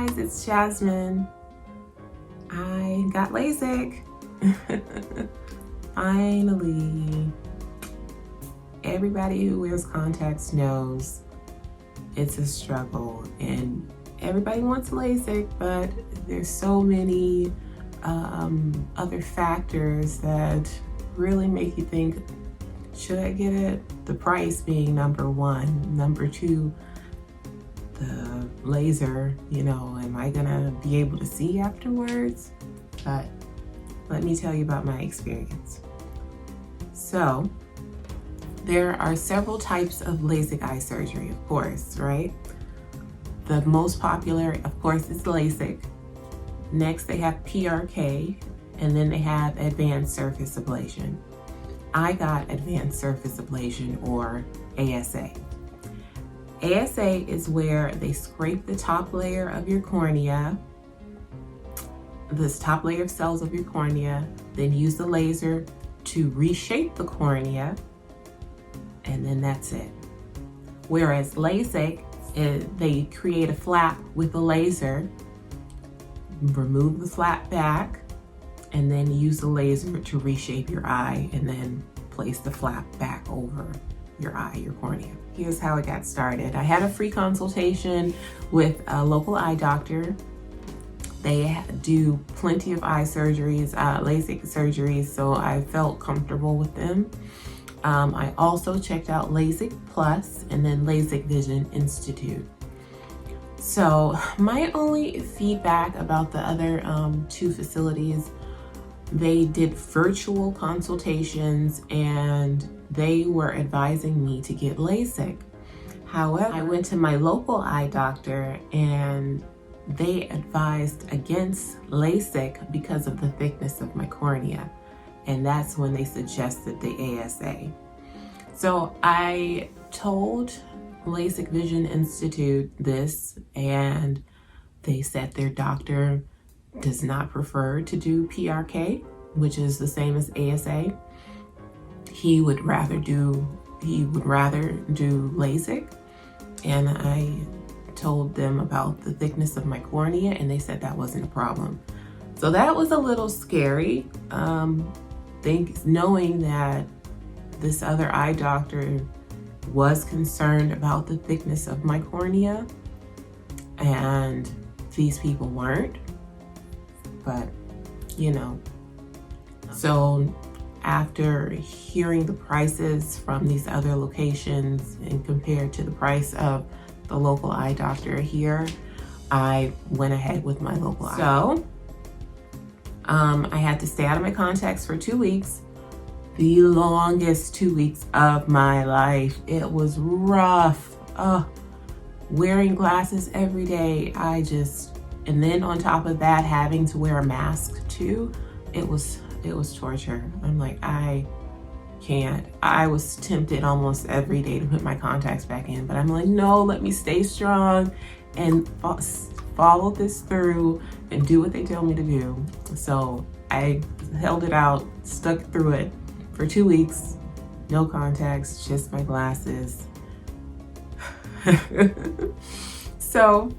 guys, it's Jasmine. I got LASIK. Finally. Everybody who wears contacts knows it's a struggle, and everybody wants LASIK, but there's so many other factors that really make you think, should I get it? The price being number one. Number two, the laser, am I gonna be able to see afterwards? But let me tell you about my experience. So there are several types of LASIK eye surgery, of course, right? The most popular, of course, is LASIK. Next, they have PRK, and then they have advanced surface ablation. I got advanced surface ablation, or ASA. ASA is where they scrape the top layer of your cornea, this top layer of cells of your cornea, then use the laser to reshape the cornea, and then that's it. Whereas LASIK, they create a flap with the laser, remove the flap back, and then use the laser to reshape your eye, and then place the flap back over your eye, your cornea. Here's how it got started. I had a free consultation with a local eye doctor. They do plenty of eye surgeries, LASIK surgeries, so I felt comfortable with them. I also checked out LASIK Plus and then LASIK Vision Institute. So my only feedback about the other two facilities, they did virtual consultations and they were advising me to get LASIK. However, I went to my local eye doctor and they advised against LASIK because of the thickness of my cornea. And that's when they suggested the ASA. So I told LASIK Vision Institute this, and they said their doctor does not prefer to do PRK, which is the same as ASA. He would rather do LASIK. And I told them about the thickness of my cornea, and they said that wasn't a problem. So that was a little scary, knowing that this other eye doctor was concerned about the thickness of my cornea, and these people weren't. But, so after hearing the prices from these other locations and compared to the price of the local eye doctor here, I went ahead with my local eye. So I had to stay out of my contacts for 2 weeks, the longest 2 weeks of my life. It was rough. Wearing glasses every day, and then on top of that, having to wear a mask too, it was torture. I'm like, I can't. I was tempted almost every day to put my contacts back in, but I'm like, no, let me stay strong and follow this through and do what they tell me to do. So I held it out, stuck through it for 2 weeks, no contacts, just my glasses. So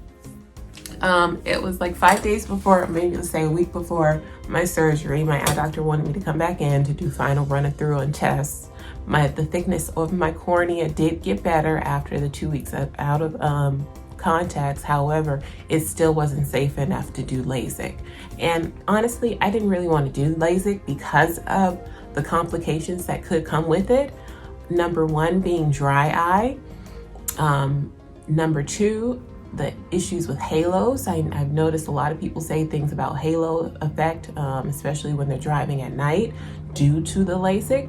it was like 5 days before, maybe let's say a week before my surgery, my eye doctor wanted me to come back in to do final run through and tests. The thickness of my cornea did get better after the 2 weeks out of contacts. However, it still wasn't safe enough to do LASIK. And honestly, I didn't really want to do LASIK because of the complications that could come with it. Number one being dry eye. Number two, the issues with halos. I've noticed a lot of people say things about halo effect, especially when they're driving at night due to the LASIK.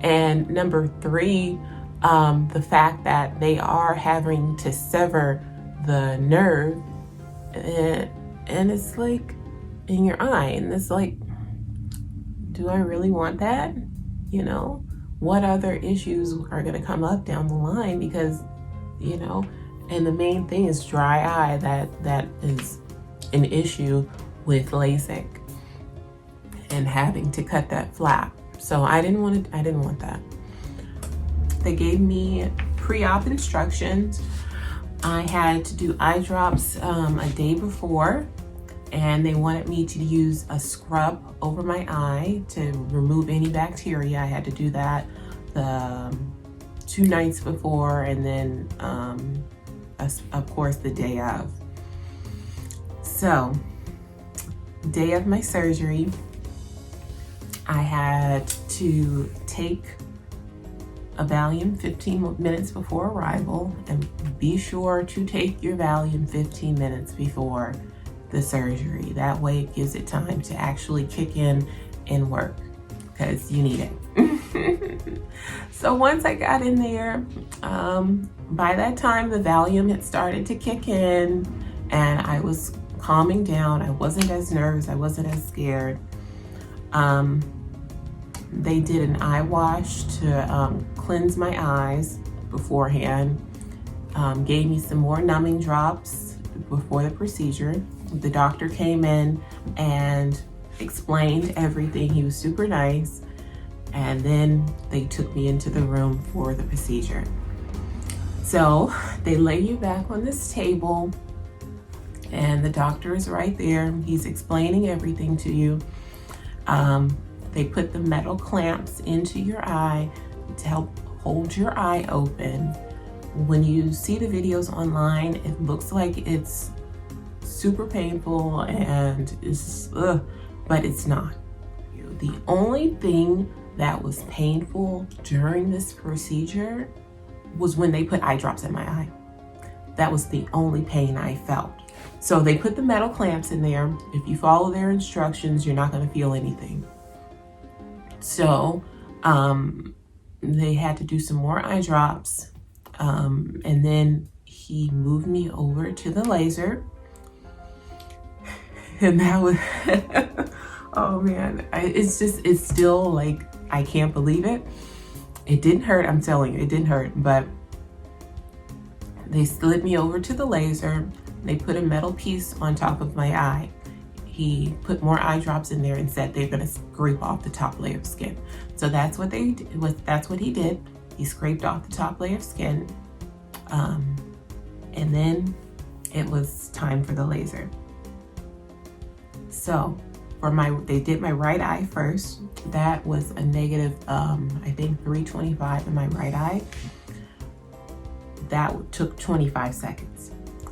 And number three, the fact that they are having to sever the nerve, and it's like in your eye, and it's like, do I really want that? What other issues are going to come up down the line? Because, and the main thing is dry eye. That is an issue with LASIK and having to cut that flap. So I didn't want that. They gave me pre-op instructions I had to do eye drops a day before, and they wanted me to use a scrub over my eye to remove any bacteria. I had to do that the 2 nights before, and then of course the day of. So, day of my surgery, I had to take a Valium 15 minutes before arrival, and be sure to take your Valium 15 minutes before the surgery. That way it gives it time to actually kick in and work, because you need it. So once I got in there, by that time the Valium had started to kick in and I was calming down. I wasn't as nervous, I wasn't as scared. They did an eye wash to cleanse my eyes beforehand, gave me some more numbing drops before the procedure. The doctor came in and explained everything. He was super nice. And then they took me into the room for the procedure. So they lay you back on this table and the doctor is right there. He's explaining everything to you. They put the metal clamps into your eye to help hold your eye open. When you see the videos online, it looks like it's super painful and it's, but it's not. The only thing that was painful during this procedure was when they put eye drops in my eye. That was the only pain I felt. So they put the metal clamps in there. If you follow their instructions, you're not gonna feel anything. So they had to do some more eye drops. And then he moved me over to the laser. And that was, oh man, it's still like, I can't believe it. It didn't hurt, I'm telling you, it didn't hurt, but they slid me over to the laser. They put a metal piece on top of my eye. He put more eye drops in there and said they're gonna scrape off the top layer of skin. So that's what they did. That's what he did. He scraped off the top layer of skin, and then it was time for the laser. So they did my right eye first. That was a negative, I think 325 in my right eye. That took 25 seconds.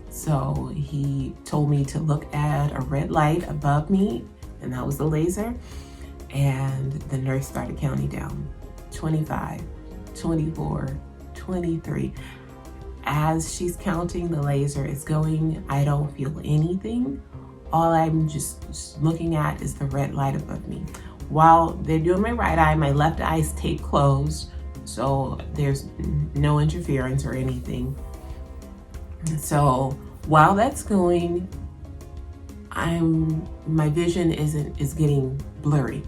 So he told me to look at a red light above me, and that was the laser. And the nurse started counting down, 25, 24, 23. As she's counting, the laser is going. I don't feel anything. All I'm just looking at is the red light above me. While they're doing my right eye, my left eye is taped closed, so there's no interference or anything. So while that's going, my vision is getting blurry.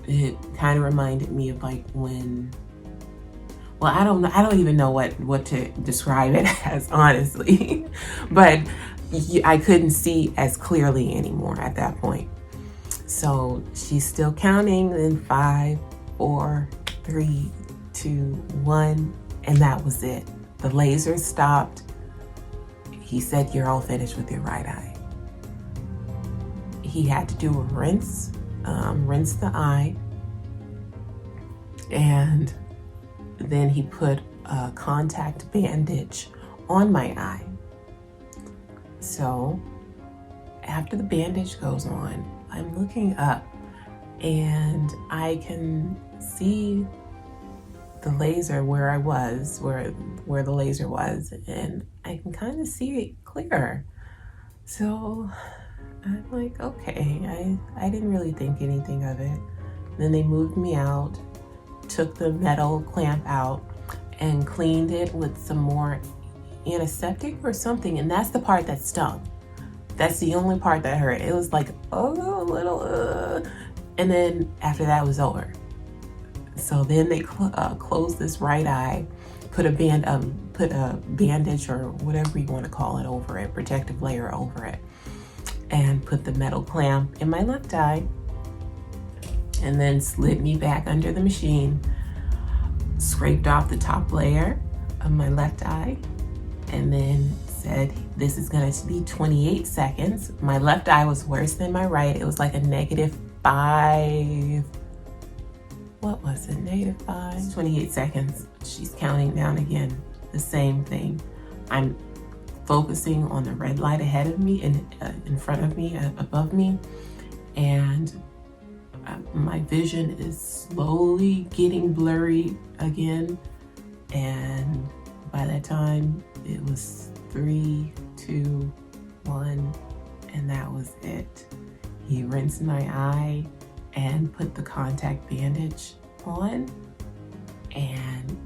It kind of reminded me of like when, well, I don't even know what to describe it as, honestly, but I couldn't see as clearly anymore at that point. So she's still counting, then 5, 4, 3, 2, 1, and that was it. The laser stopped. He said, "You're all finished with your right eye." He had to do a rinse the eye, and then he put a contact bandage on my eye. So after the bandage goes on, I'm looking up and I can see the laser where I was, where the laser was, and I can kind of see it clearer. So I'm like, okay, I didn't really think anything of it. Then they moved me out, took the metal clamp out, and cleaned it with some more antiseptic or something, and that's the part that stung. That's the only part that hurt. It was like, oh, a little, and then after that was over. So then they closed this right eye, put a bandage or whatever you want to call it over it, protective layer over it, and put the metal clamp in my left eye, and then slid me back under the machine, scraped off the top layer of my left eye, and then said, this is going to be 28 seconds. My left eye was worse than my right. It was like a -5. What was it? -5. 28 seconds. She's counting down again. The same thing. I'm focusing on the red light ahead of me and in front of me, above me, and my vision is slowly getting blurry again. And by that time, it was 3, 2, 1, and that was it. He rinsed my eye and put the contact bandage on, and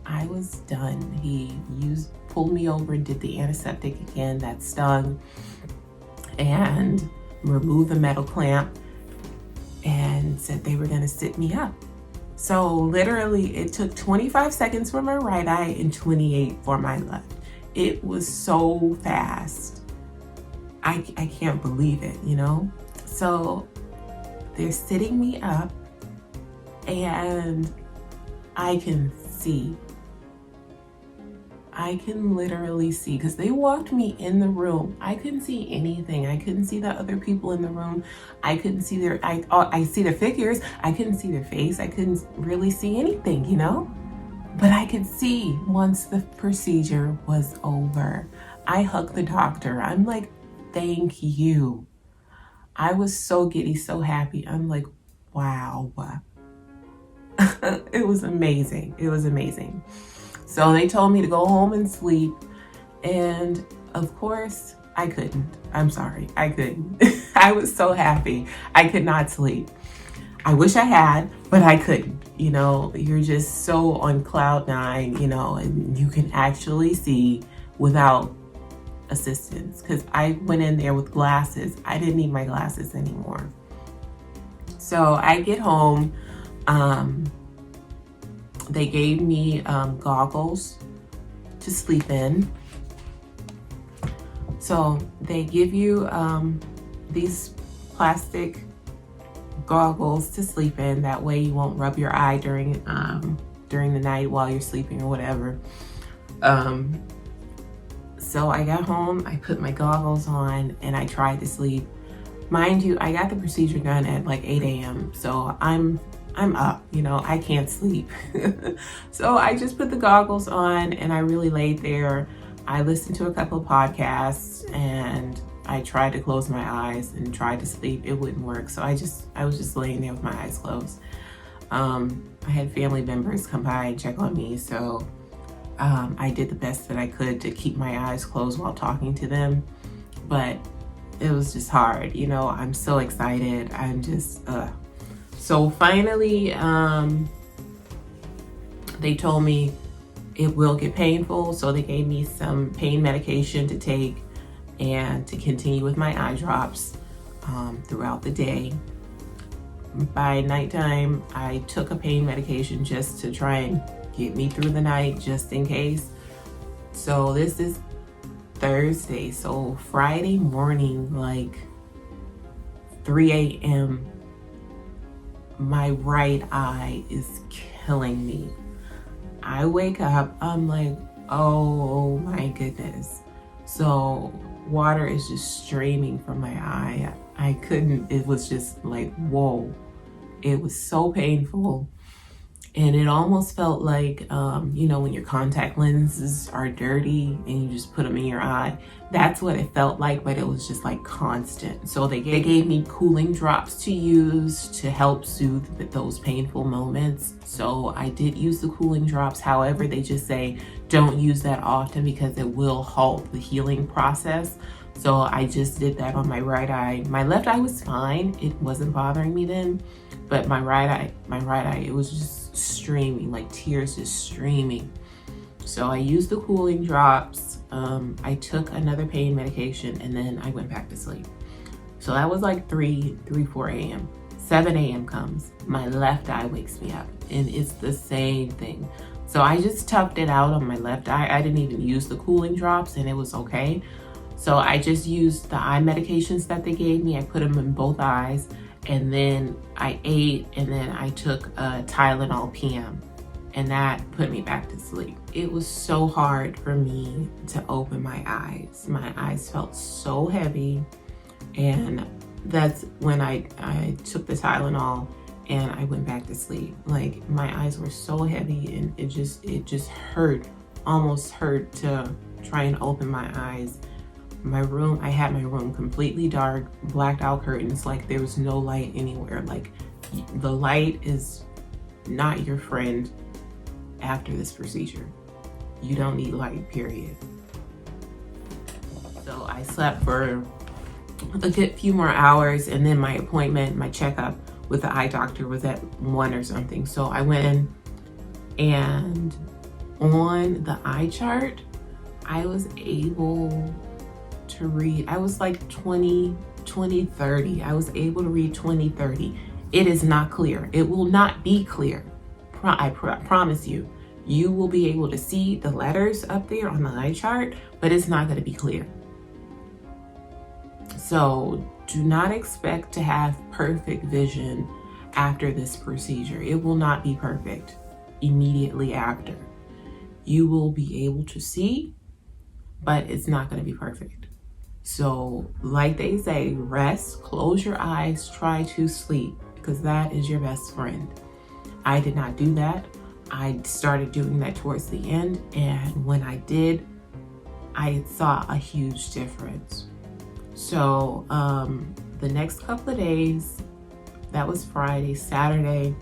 I was done. He pulled me over and did the antiseptic again that stung, and removed the metal clamp, and said they were gonna sit me up. So literally it took 25 seconds for my right eye and 28 for my left. It was so fast. I can't believe it, you know? So they're sitting me up and I can see. I can literally see, because they walked me in the room. I couldn't see anything. I couldn't see the other people in the room. I couldn't see I see their figures. I couldn't see their face. I couldn't really see anything, you know? But I could see once the procedure was over. I hugged the doctor. I'm like, thank you. I was so giddy, so happy. I'm like, wow. It was amazing. It was amazing. So they told me to go home and sleep. And of course, I couldn't. I'm sorry, I couldn't. I was so happy. I could not sleep. I wish I had, but I couldn't. You know, you're just so on cloud 9, you know, and you can actually see without assistance. Because I went in there with glasses. I didn't need my glasses anymore. So I get home. They gave me goggles to sleep in. So they give you these plastic goggles to sleep in. That way you won't rub your eye during the night while you're sleeping or whatever. So I got home, I put my goggles on, and I tried to sleep. Mind you, I got the procedure done at like 8 a.m. So I'm up, you know, I can't sleep. So I just put the goggles on and I really laid there. I listened to a couple of podcasts and I tried to close my eyes and tried to sleep. It wouldn't work. So I was just laying there with my eyes closed. I had family members come by and check on me. So I did the best that I could to keep my eyes closed while talking to them. But it was just hard. You know, I'm so excited. I'm just, So finally, they told me it will get painful. So they gave me some pain medication to take and to continue with my eye drops throughout the day. By nighttime, I took a pain medication just to try and get me through the night, just in case. So this is Thursday. So Friday morning, like 3 a.m., my right eye is killing me. I wake up, I'm like, oh my goodness. So water is just streaming from my eye. I couldn't, it was just like, whoa. It was so painful. And it almost felt like, you know, when your contact lenses are dirty and you just put them in your eye, that's what it felt like, but it was just like constant. So they gave me cooling drops to use to help soothe those painful moments. So I did use the cooling drops. However, they just say, don't use that often because it will halt the healing process. So I just did that on my right eye. My left eye was fine. It wasn't bothering me then, but my right eye, it was just streaming, like tears just streaming. So I used the cooling drops. I took another pain medication and then I went back to sleep. So that was like 4 a.m. 7 a.m. comes, my left eye wakes me up and it's the same thing. So I just toughed it out on my left eye. I didn't even use the cooling drops and it was okay. So I just used the eye medications that they gave me. I put them in both eyes and then I ate and then I took a Tylenol PM. and that put me back to sleep. It was so hard for me to open my eyes. My eyes felt so heavy, and that's when I took the Tylenol and I went back to sleep. Like, my eyes were so heavy, and it just hurt, almost hurt to try and open my eyes. My room, I had my room completely dark, blacked out curtains, like there was no light anywhere. Like, the light is not your friend after this procedure. You don't need light, period. So I slept for a good few more hours, and then my appointment, my checkup with the eye doctor was at 1 or something. So I went in, and on the eye chart, I was able to read, I was like 20, 30. I was able to read 20, 30. It is not clear. It will not be clear. I promise you. You will be able to see the letters up there on the eye chart, but it's not going to be clear. So do not expect to have perfect vision after this procedure. It will not be perfect immediately after. You will be able to see, but it's not going to be perfect. So like they say, rest, close your eyes, try to sleep, because that is your best friend. I did not do that. I started doing that towards the end, and when I did, I saw a huge difference. So the next couple of days, that was Friday, Saturday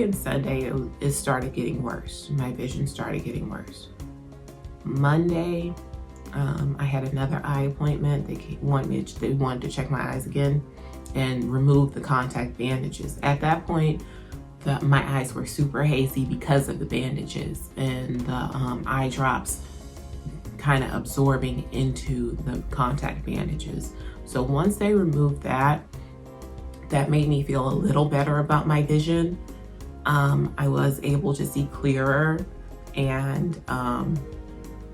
and Sunday, it started getting worse. My vision started getting worse. Monday, I had another eye appointment. They wanted to check my eyes again and remove the contact bandages. At that point, my eyes were super hazy because of the bandages and the eye drops kind of absorbing into the contact bandages. So once they removed that made me feel a little better about my vision. I was able to see clearer, and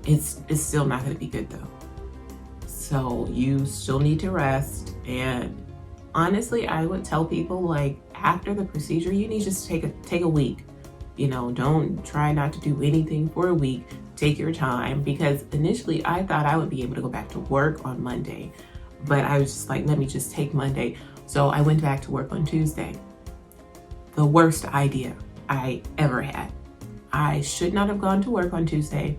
it's still not going to be good though. So you still need to rest, and honestly, I would tell people, like, after the procedure, you need to just take a week. You know, don't try not to do anything for a week. Take your time, because initially I thought I would be able to go back to work on Monday, but I was just like, let me just take Monday. So I went back to work on Tuesday. The worst idea I ever had. I should not have gone to work on Tuesday.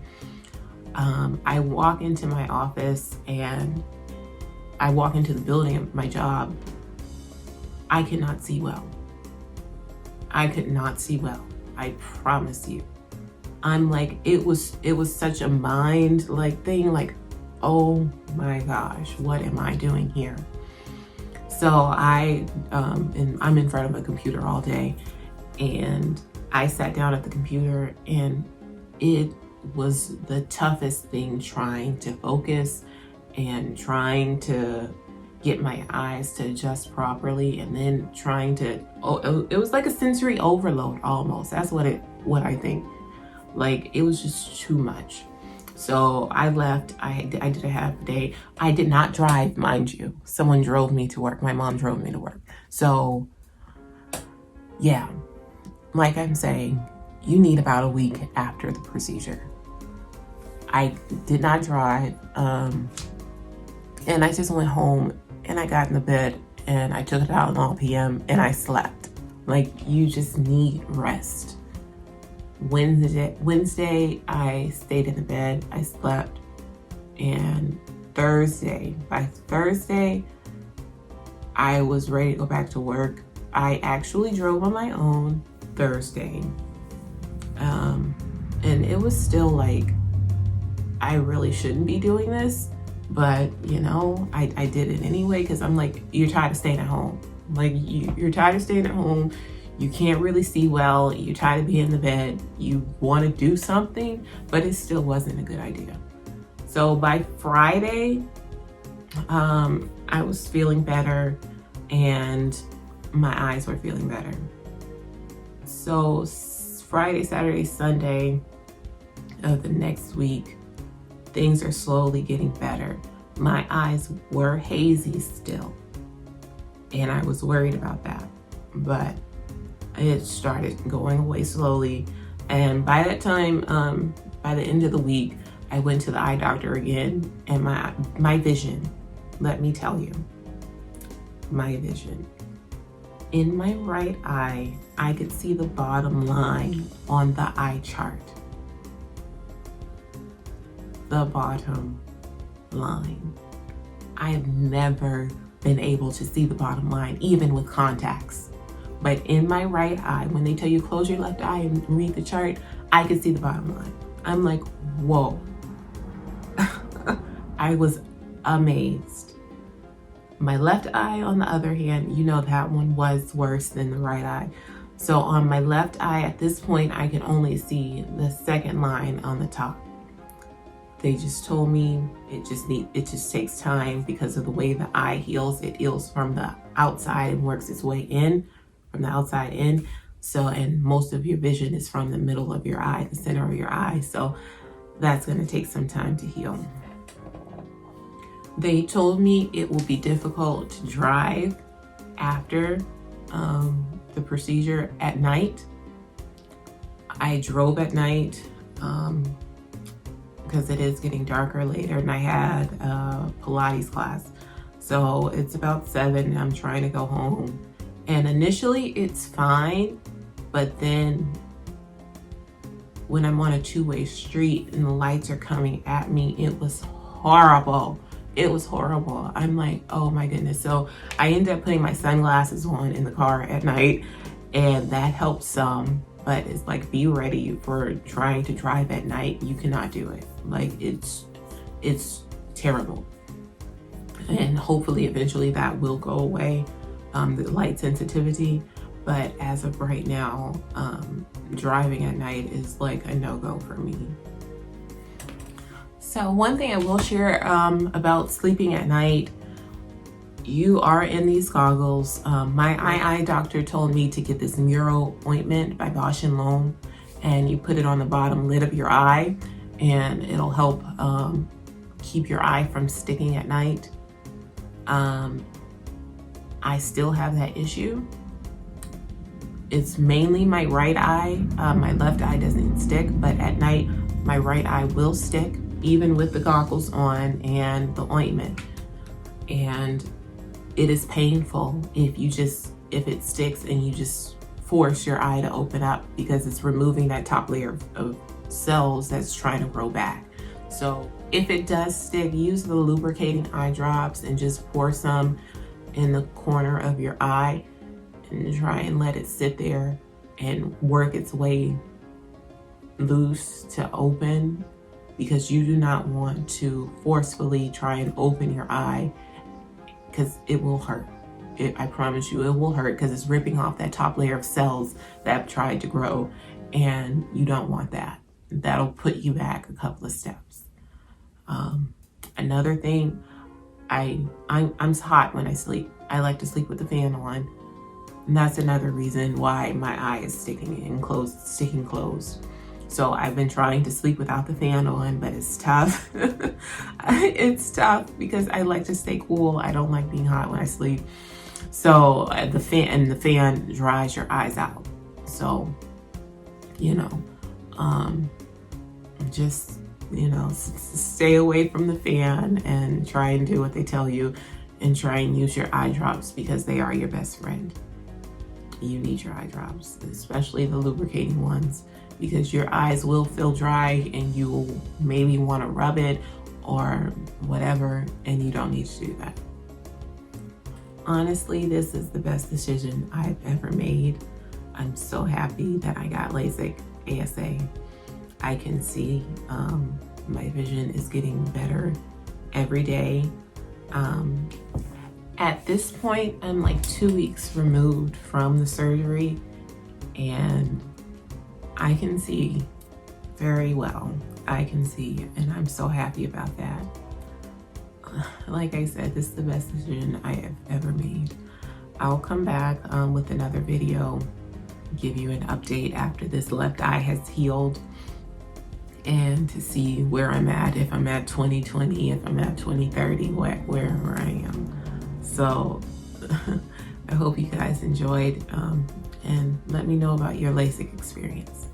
I walk into my office, and I walk into the building of my job. I could not see well. I could not see well. I promise you. I'm like, it was such a mind like thing, like, oh my gosh, what am I doing here? So and I'm in front of a computer all day, and I sat down at the computer, and it was the toughest thing, trying to focus and trying to get my eyes to adjust properly, and then trying to, it was like a sensory overload almost. That's what I think. Like, it was just too much. So I left. I did a half day. I did not drive, mind you. Someone drove me to work. My mom drove me to work. So yeah, like I'm saying, you need about a week after the procedure. I did not drive, and I just went home, and I got in the bed, and I took it out on PM, and I slept. Like, you just need rest. Wednesday, I stayed in the bed, I slept, and by Thursday, I was ready to go back to work. I actually drove on my own Thursday, and it was still like, I really shouldn't be doing this, but you know, I did it anyway, because I'm like, you're tired of staying at home. Like, you're tired of staying at home. You can't really see well. You're tired of being in the bed. You want to do something, but it still wasn't a good idea. So by Friday, I was feeling better, and my eyes were feeling better. So Friday, Saturday, Sunday of the next week, things are slowly getting better. My eyes were hazy still, and I was worried about that, but it started going away slowly. And by that time, by the end of the week, I went to the eye doctor again, and my vision, let me tell you, my vision. In my right eye, I could see the bottom line on the eye chart. The bottom line. I've never been able to see the bottom line, even with contacts. But in my right eye, when they tell you close your left eye and read the chart, I could see the bottom line. I'm like, whoa. I was amazed. My left eye, on the other hand, you know, that one was worse than the right eye. So on my left eye, at this point, I can only see the second line on the top. They just told me it just takes time because of the way the eye heals. It heals from the outside and works its way in, from the outside in. So, and most of your vision is from the middle of your eye, the center of your eye. So that's gonna take some time to heal. They told me it will be difficult to drive after the procedure at night. I drove at night because it is getting darker later, and I had a Pilates class. So it's about 7 and I'm trying to go home. And initially it's fine, but then when I'm on a two-way street and the lights are coming at me, it was horrible. It was horrible. I'm like, oh my goodness. So I ended up putting my sunglasses on in the car at night, and that helps some. But it's like, be ready for trying to drive at night. You cannot do it. Like, it's terrible. And hopefully eventually that will go away, the light sensitivity. But as of right now, driving at night is like a no-go for me. So one thing I will share about sleeping at night, you are in these goggles. My eye doctor told me to get this Mural ointment by Bausch & Lomb, and you put it on the bottom lid of your eye, and it'll help keep your eye from sticking at night. I still have that issue. It's mainly my right eye. My left eye doesn't stick, but at night, my right eye will stick, even with the goggles on and the ointment. And it is painful if it sticks and you just force your eye to open up, because it's removing that top layer of cells that's trying to grow back. So if it does stick, use the lubricating eye drops and just pour some in the corner of your eye and try and let it sit there and work its way loose to open, because you do not want to forcefully try and open your eye, because it will hurt. I promise you, it will hurt, because it's ripping off that top layer of cells that have tried to grow, and you don't want that. That'll put you back a couple of steps. Another thing, I'm hot when I sleep. I like to sleep with the fan on, and that's another reason why my eye is sticking closed. So I've been trying to sleep without the fan on, but it's tough. It's tough because I like to stay cool. I don't like being hot when I sleep. So the fan dries your eyes out. So, just, stay away from the fan and try and do what they tell you, and try and use your eye drops, because they are your best friend. You need your eye drops, especially the lubricating ones, because your eyes will feel dry and you will maybe want to rub it or whatever, and you don't need to do that. Honestly, this is the best decision I've ever made. I'm so happy that I got Lasik ASA. I can see my vision is getting better every day. At this point, I'm like 2 weeks removed from the surgery, and I can see very well. I can see, and I'm so happy about that. Like I said, this is the best decision I have ever made. I'll come back with another video, give you an update after this left eye has healed, and to see where I'm at, if I'm at 2020, if I'm at 2030, wherever I am. So I hope you guys enjoyed and let me know about your LASIK experience.